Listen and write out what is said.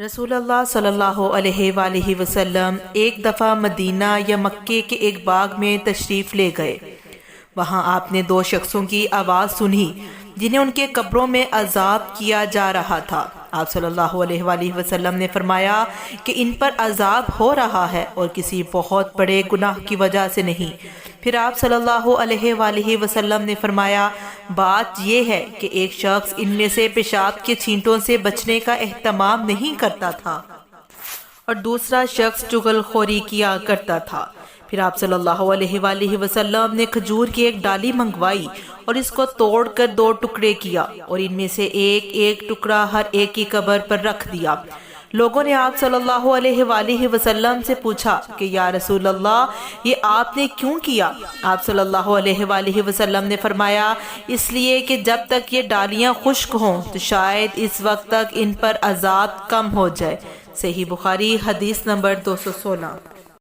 رسول اللہ صلی اللہ علیہ وآلہ وسلم ایک دفعہ مدینہ یا مکے کے ایک باغ میں تشریف لے گئے۔ وہاں آپ نے دو شخصوں کی آواز سنی جنہیں ان کے قبروں میں عذاب کیا جا رہا تھا۔ آپ صلی اللہ علیہ وآلہ وسلم نے فرمایا کہ ان پر عذاب ہو رہا ہے اور کسی بہت بڑے گناہ کی وجہ سے نہیں۔ پھر آپ صلی اللہ علیہ وآلہ وسلم نے فرمایا، بات یہ ہے کہ ایک شخص ان میں سے پیشاب کے چھینٹوں سے بچنے کا اہتمام نہیں کرتا تھا اور دوسرا شخص چغل خوری کیا کرتا تھا۔ پھر آپ صلی اللہ علیہ وآلہ وسلم نے کھجور کی ایک ڈالی منگوائی اور اس کو توڑ کر دو ٹکڑے کیا اور ان میں سے ایک ایک ٹکڑا ہر ایک کی قبر پر رکھ دیا۔ لوگوں نے آپ صلی اللہ علیہ وآلہ وسلم سے پوچھا کہ یا رسول اللہ، یہ آپ نے کیوں کیا؟ آپ صلی اللہ علیہ وآلہ وسلم نے فرمایا، اس لیے کہ جب تک یہ ڈالیاں خشک ہوں تو شاید اس وقت تک ان پر عذاب کم ہو جائے۔ صحیح بخاری حدیث نمبر 216۔